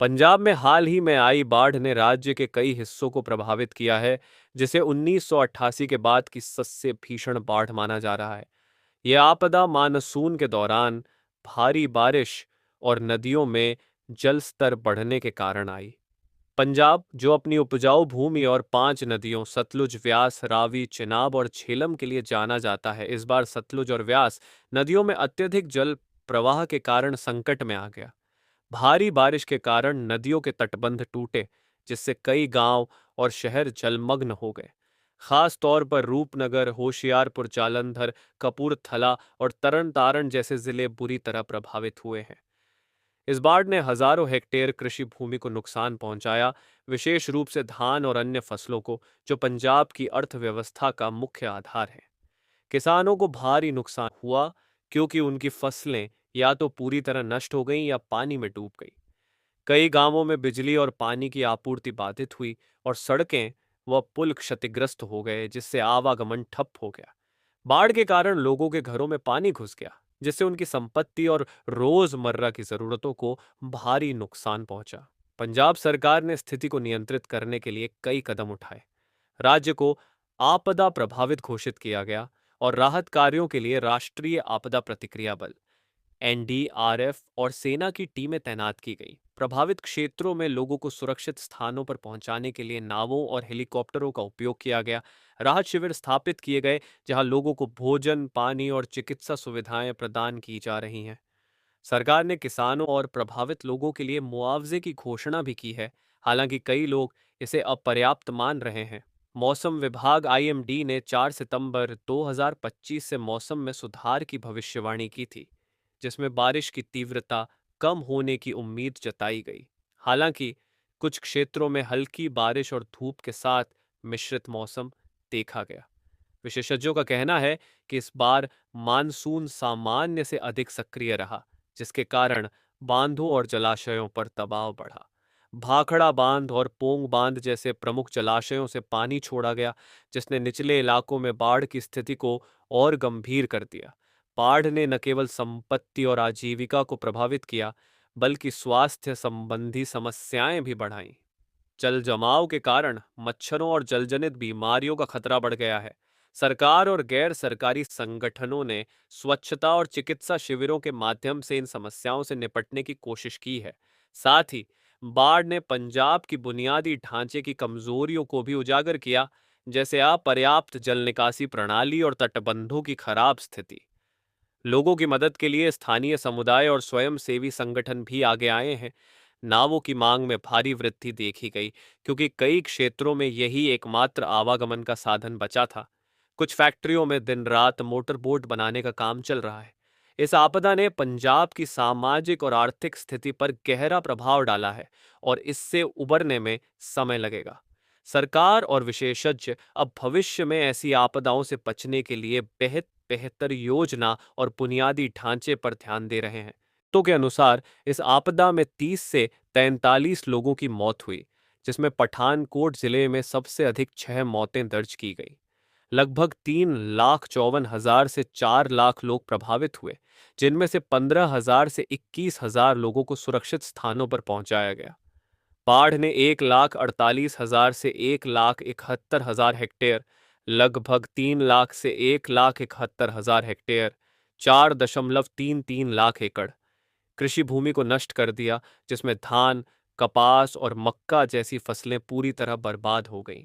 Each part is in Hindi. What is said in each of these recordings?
पंजाब में हाल ही में आई बाढ़ ने राज्य के कई हिस्सों को प्रभावित किया है, जिसे 1988 के बाद की सबसे भीषण बाढ़ माना जा रहा है। यह आपदा मानसून के दौरान भारी बारिश और नदियों में जल स्तर बढ़ने के कारण आई। पंजाब, जो अपनी उपजाऊ भूमि और 5 नदियों सतलुज, व्यास, रावी, चिनाब और झेलम के लिए जाना जाता है, इस बार सतलुज और व्यास नदियों में अत्यधिक जल प्रवाह के कारण संकट में आ गया। भारी बारिश के कारण नदियों के तटबंध टूटे, जिससे कई गांव और शहर जलमग्न हो गए। खास तौर पर रूपनगर, होशियारपुर, जालंधर, कपूरथला और तरन तारण जैसे जिले बुरी तरह प्रभावित हुए हैं। इस बाढ़ ने हजारों हेक्टेयर कृषि भूमि को नुकसान पहुंचाया, विशेष रूप से धान और अन्य फसलों को, जो पंजाब की अर्थव्यवस्था का मुख्य आधार है। किसानों को भारी नुकसान हुआ, क्योंकि उनकी फसलें या तो पूरी तरह नष्ट हो गईं या पानी में डूब गई। कई गांवों में बिजली और पानी की आपूर्ति बाधित हुई और सड़कें व पुल क्षतिग्रस्त हो गए, जिससे आवागमन ठप हो गया। बाढ़ के कारण लोगों के घरों में पानी घुस गया, जिससे उनकी संपत्ति और रोजमर्रा की जरूरतों को भारी नुकसान पहुंचा। पंजाब सरकार ने स्थिति को नियंत्रित करने के लिए कई कदम उठाए। राज्य को आपदा प्रभावित घोषित किया गया और राहत कार्यों के लिए राष्ट्रीय आपदा प्रतिक्रिया बल एनडीआरएफ और सेना की टीमें तैनात की गई। प्रभावित क्षेत्रों में लोगों को सुरक्षित स्थानों पर पहुंचाने के लिए नावों और हेलीकॉप्टरों का उपयोग किया गया। राहत शिविर स्थापित किए गए, जहां लोगों को भोजन, पानी और चिकित्सा सुविधाएं प्रदान की जा रही हैं। सरकार ने किसानों और प्रभावित लोगों के लिए मुआवजे की घोषणा भी की है, हालांकि कई लोग इसे अपर्याप्त मान रहे हैं। मौसम विभाग आईएमडी ने 4 सितंबर 2025 से मौसम में सुधार की भविष्यवाणी की थी, जिसमें बारिश की तीव्रता कम होने की उम्मीद जताई गई। हालांकि कुछ क्षेत्रों में हल्की बारिश और धूप के साथ मिश्रित मौसम देखा गया। विशेषज्ञों का कहना है कि इस बार मानसून सामान्य से अधिक सक्रिय रहा, जिसके कारण बांधों और जलाशयों पर दबाव बढ़ा। भाखड़ा बांध और पोंग बांध जैसे प्रमुख जलाशयों से पानी छोड़ा गया, जिसने निचले इलाकों में बाढ़ की स्थिति को और गंभीर कर दिया। बाढ़ ने न केवल संपत्ति और आजीविका को प्रभावित किया, बल्कि स्वास्थ्य संबंधी समस्याएं भी बढ़ाईं। जल जमाव के कारण मच्छरों और जलजनित बीमारियों का खतरा बढ़ गया है। सरकार और गैर सरकारी संगठनों ने स्वच्छता और चिकित्सा शिविरों के माध्यम से इन समस्याओं से निपटने की कोशिश की है। साथ ही बाढ़ ने पंजाब की बुनियादी ढांचे की कमजोरियों को भी उजागर किया, जैसे अपर्याप्त जल निकासी प्रणाली और तटबंधों की खराब स्थिति। लोगों की मदद के लिए स्थानीय समुदाय और स्वयंसेवी संगठन भी आगे आए हैं। नावों की मांग में भारी वृद्धि देखी गई, क्योंकि कई क्षेत्रों में यही एकमात्र आवागमन का साधन बचा था। कुछ फैक्ट्रियों में दिन रात मोटर बोट बनाने का काम चल रहा है। इस आपदा ने पंजाब की सामाजिक और आर्थिक स्थिति पर गहरा प्रभाव डाला है और इससे उबरने में समय लगेगा। सरकार और विशेषज्ञ अब भविष्य में ऐसी आपदाओं से बचने के लिए बेहतर योजना और बुनियादी ढांचे पर ध्यान दे रहे हैं। तो के अनुसार इस आपदा में 30 से 43 लोगों की मौत हुई, जिसमें पठानकोट जिले में सबसे अधिक 6 मौतें दर्ज की गई। लगभग 3,54,000 से 4 लाख लोग प्रभावित हुए, जिनमें से 15,000 से 21,000 लोगों को सुरक्षित स्थानों पर पहुंचाया गया। बाढ़ ने 1,48,000 से 1,71,000 हेक्टेयर, लगभग 3 लाख से 1,71,000 हेक्टेयर, 4.33 लाख एकड़ कृषि भूमि को नष्ट कर दिया, जिसमें धान, कपास और मक्का जैसी फसलें पूरी तरह बर्बाद हो गईं।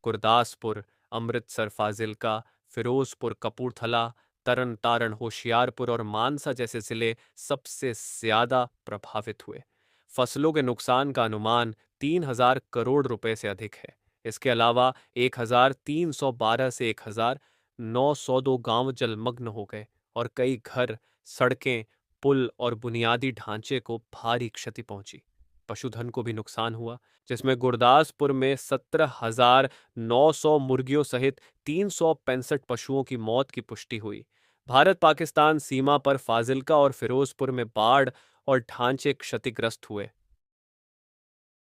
गुरदासपुर, अमृतसर, फाजिल्का, फिरोजपुर, कपूरथला, तरन तारण, होशियारपुर और मानसा जैसे जिले सबसे ज्यादा प्रभावित हुए। फसलों के नुकसान का अनुमान 3,000 करोड़ रुपए से अधिक है। इसके अलावा 1,312 से 1,902 गांव जलमग्न हो गए और कई घर, सड़कें, पुल और बुनियादी ढांचे को भारी क्षति पहुंची। पशुधन को भी नुकसान हुआ, जिसमें गुरदासपुर में 17,900 मुर्गियों सहित 365 पशुओं की मौत की पुष्टि हुई। भारत पाकिस्तान सीमा पर फाजिल्का और फिरोजपुर में बाढ़ और ढांचे क्षतिग्रस्त हुए।